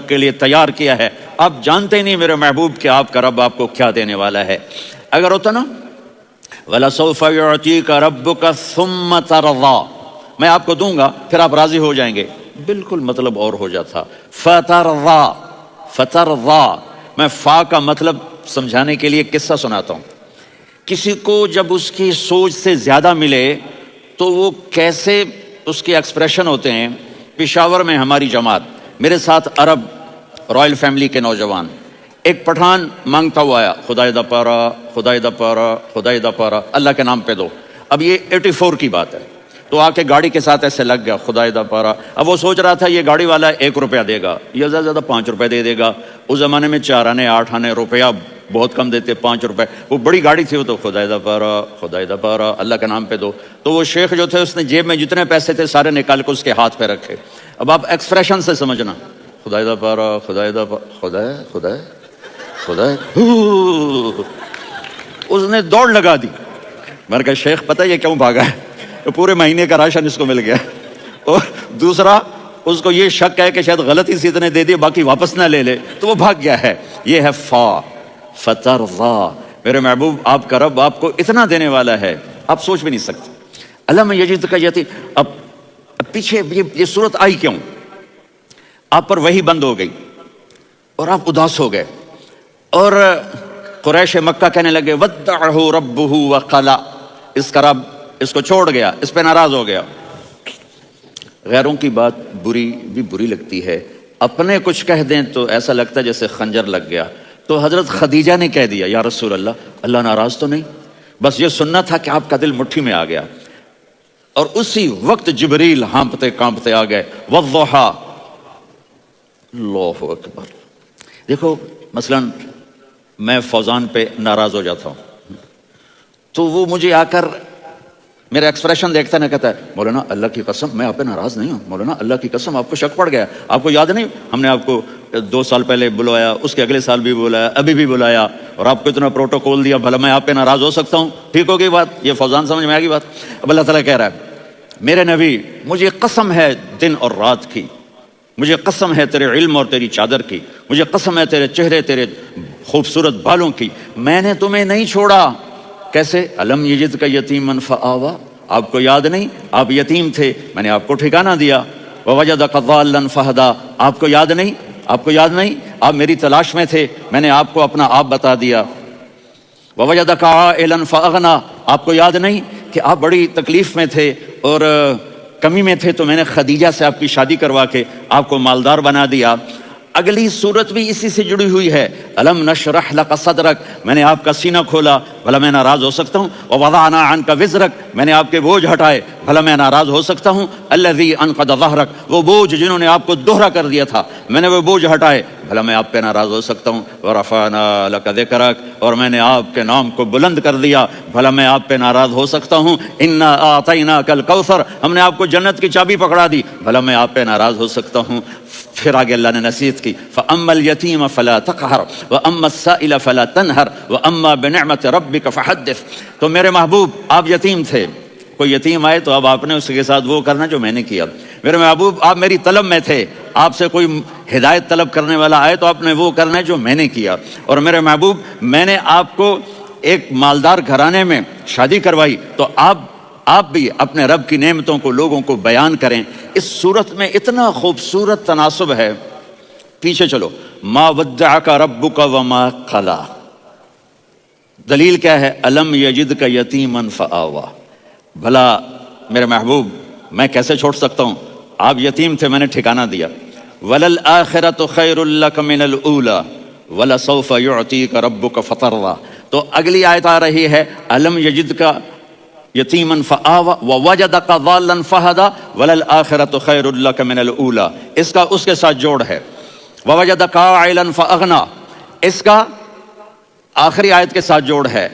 کے لیے تیار کیا ہے، آپ جانتے ہی نہیں میرے محبوب کہ آپ کا رب آپ کو کیا دینے والا ہے۔ اگر ہوتا نا وَلَسَوْفَ يُعْطِيكَ رَبُّكَ ثُمَّ تَرْضَىٰ، میں آپ کو دوں گا پھر آپ راضی ہو جائیں گے، بالکل مطلب اور ہو جاتا فَتَرْضَىٰ فَتَرْضَىٰ۔ میں فا کا مطلب سمجھانے کے لیے قصہ سناتا ہوں۔ کسی کو جب اس کی سوچ سے زیادہ ملے تو وہ کیسے اس کے ایکسپریشن ہوتے ہیں۔ پشاور میں ہماری جماعت، میرے ساتھ عرب رائل فیملی کے نوجوان، ایک پٹھان مانگتا ہوا آیا، خدائے دا پارا خدائے دا پارا خدائے دا پارا، اللہ کے نام پہ دو۔ اب یہ 84 کی بات ہے، تو آ کے گاڑی کے ساتھ ایسے لگ گیا خدائے دا پارا۔ اب وہ سوچ رہا تھا یہ گاڑی والا 1 روپیہ دے گا یا زیادہ زیادہ 5 روپے دے گا۔ اس زمانے میں 4 آنے 8 آنے روپیہ بہت کم دیتے، 5 روپے، وہ بڑی گاڑی تھی، وہ تو خدائے دا پارا خدائے دا پارا اللہ کے نام پہ دو۔ تو وہ شیخ جو تھے اس نے جیب میں جتنے پیسے تھے سارے نکال کے اس کے ہاتھ پہ رکھے۔ اب آپ ایکسپریشن سے سمجھنا، خدائے دا پارا خدائے دا پارا خدائے خدائے خدائے، اس نے دوڑ لگا دی۔ میں نے کہا شیخ پتہ یہ کیوں بھاگا ہے؟ تو پورے مہینے کا راشن اس کو مل گیا، اور دوسرا اس کو یہ شک ہے کہ شاید غلطی سے اتنے دے دیے باقی واپس نہ لے لے، تو وہ بھاگ گیا ہے۔ یہ ہے فا فترضا۔ میرے محبوب آپ کا رب آپ کو اتنا دینے والا ہے آپ سوچ بھی نہیں سکتے۔ علم یجدک یتیم، اب پیچھے یہ صورت آئی کیوں؟ آپ پر وحی بند ہو گئی اور آپ اداس ہو گئے، اور قریش مکہ کہنے لگے ودعہ ربہ وقلا، اس کا رب اس کو چھوڑ گیا، اس پہ ناراض ہو گیا۔ غیروں کی بات بری لگتی ہے، اپنے کچھ کہہ دیں تو ایسا لگتا ہے جیسے خنجر لگ گیا۔ تو حضرت خدیجہ نے کہہ دیا یا رسول اللہ ناراض تو نہیں؟ بس یہ سننا تھا کہ آپ کا دل مٹھی میں آ گیا، اور اسی وقت جبریل ہانپتے کانپتے آ گئے والضحیٰ۔ اللہ اکبر۔ دیکھو مثلا میں فوزان پہ ناراض ہو جاتا ہوں تو وہ مجھے آ کر میرا ایکسپریشن دیکھتا ہے، نہ کہتا ہے مولانا اللہ کی قسم میں آپ پہ ناراض نہیں ہوں، مولانا اللہ کی قسم آپ کو شک پڑ گیا، آپ کو یاد نہیں ہم نے آپ کو 2 سال پہلے بلایا، اس کے اگلے سال بھی بلایا، ابھی بھی بلایا، اور آپ کو اتنا پروٹوکول دیا، بھلا میں آپ پہ ناراض ہو سکتا ہوں؟ ٹھیک ہوگی بات؟ یہ فوزان سمجھ میں آ گئی بات؟ اب اللہ تعالیٰ کہہ رہا ہے میرے نبی مجھے قسم ہے دن اور رات کی، مجھے قسم ہے تیرے علم اور تیری چادر کی، مجھے قسم ہے تیرے چہرے تیرے خوبصورت بالوں کی، میں نے تمہیں نہیں چھوڑا۔ کیسے؟ علم یجدک یتیما فآویٰ، آپ کو یاد نہیں آپ یتیم تھے، میں نے آپ کو ٹھکانہ دیا۔ ووجدک ضالا فہدیٰ، آپ کو یاد نہیں آپ میری تلاش میں تھے، میں نے آپ کو اپنا آپ بتا دیا۔ ووجدک عائلا فاغنیٰ، آپ کو یاد نہیں کہ آپ بڑی تکلیف میں تھے اور کمی میں تھے، تو میں نے خدیجہ سے آپ کی شادی کروا کے آپ کو مالدار بنا دیا۔ اگلی صورت بھی اسی سے جڑی ہوئی ہے، الم نشرح لک صدرک، میں نے آپ کا سینہ کھولا، بھلا میں ناراض ہو سکتا ہوں؟ ووضعنا عنک وزرک، میں نے آپ کے بوجھ ہٹائے، بھلا میں ناراض ہو سکتا ہوں؟ الذی انقض ظہرک، وہ بوجھ جنہوں نے آپ کو دوہرا کر دیا تھا، میں نے وہ بوجھ ہٹائے، بھلا میں آپ پہ ناراض ہو سکتا ہوں؟ ورفعنا لک ذکرک، اور میں نے آپ کے نام کو بلند کر دیا، بھلا میں آپ پہ ناراض ہو سکتا ہوں؟ انا اعطیناک الکوثر، ہم نے آپ کو جنت کی چابی پکڑا دی، بھلا میں آپ پہ ناراض ہو سکتا ہوں؟ پھر آگے اللہ نے نصیحت کی فَأَمَّا الْيَتِيمَ فَلَا تَقْهَرْ وَأَمَّا السَّائِلَ فَلَا تَنْهَرْ وَأَمَّا بِنِعْمَةِ رَبِّكَ فَحَدِّثْ۔ تو میرے محبوب آپ یتیم تھے، کوئی یتیم آئے تو اب آپ نے اس کے ساتھ وہ کرنا جو میں نے کیا۔ میرے محبوب آپ میری طلب میں تھے، آپ سے کوئی ہدایت طلب کرنے والا آئے تو آپ نے وہ کرنا ہے جو میں نے کیا۔ اور میرے محبوب میں نے آپ کو ایک مالدار گھرانے میں شادی کروائی، تو آپ بھی اپنے رب کی نعمتوں کو لوگوں کو بیان کریں۔ اس صورت میں اتنا خوبصورت تناسب ہے، پیچھے چلو، ما ودعک ربک وما قلی، دلیل کیا ہے؟ الم یجدک یتیما فآویٰ۔ بھلا میرے محبوب میں کیسے چھوڑ سکتا ہوں؟ آپ یتیم تھے، میں نے ٹھکانہ دیا۔ وللآخرۃ خیر لک من الاولی ولسوف یعطیک ربک فترضی۔ تو اگلی آیت آ رہی ہے الم یجدک یتیما فآویٰ ووجدک ضالا فہدیٰ وللآخرۃ خیر لک من الاولی، اس کا اس کے ساتھ جوڑ ہے۔ ووجدک عائلا فاغنیٰ، اس کا آخری آیت کے ساتھ جوڑ ہے۔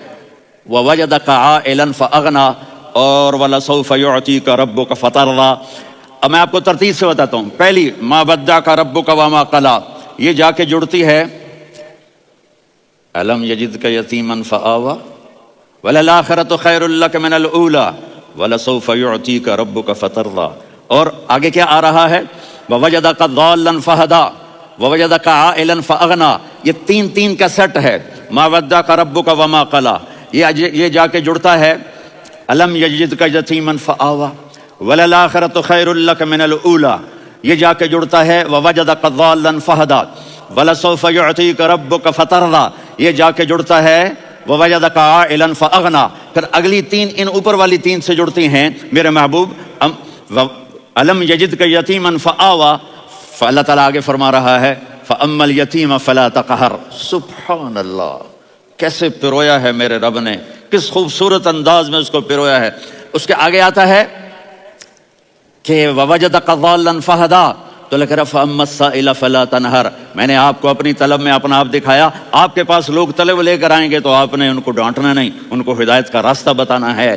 ووجدک عائلا فاغنیٰ اور وَلَسَوْفَ يُعْطِيكَ رَبُّكَ فَتَرْضَىٰ۔ اب میں آپ کو ترتیب سے بتاتا ہوں۔ پہلی مَا وَدَّعَكَ رَبُّكَ وَمَا قَلَىٰ، یہ جا کے جڑتی ہے أَلَمْ يَجِدْكَ يَتِيمًا فَآوَىٰ وَلَلْآخِرَةُ خَيْرٌ لَكَ مِنَ الْأُولَىٰ وَلَسَوْفَ يُعْطِيكَ رَبُّكَ فَتَرْضَىٰ۔ اور آگے کیا آ رہا ہے؟ وَوَجَدَكَ ضَالًّا فَهَدَىٰ، ووجدک عائلا فاغنا، یہ تین تین کا سیٹ ہے. ما ودعک ربک وما قلی، یہ جا کے جڑتا ہے الم یجدک یتیما فآوی وللآخرۃ خیر لک من الاولی، یہ جا کے جڑتا ہے ووجدک ضالا فہدی ولسوف یعطیک ربک فترضی، یہ جا کے جڑتا ہے ووجدک عائلا فاغنا. پھر اگلی تین ان اوپر والی تین سے جڑتی ہیں میرے محبوب. الم یجدک یتیما فآوی، فاللہ تعالیٰ آگے فرما رہا ہے فاما الیتیم فلا تقہر. سبحان اللہ، کیسے پرویا ہے میرے رب نے، کس خوبصورت انداز میں اس کو پرویا ہے. اس کے آگے آتا ہے کہ ووجدک ضالا فہدی، تو لکھ رہا فاما السائل فلا تنہر، میں نے آپ کو اپنی طلب میں اپنا آپ دکھایا. آپ کے پاس لوگ طلب لے کر آئیں گے تو آپ نے ان کو ڈانٹنا نہیں، ان کو ہدایت کا راستہ بتانا ہے.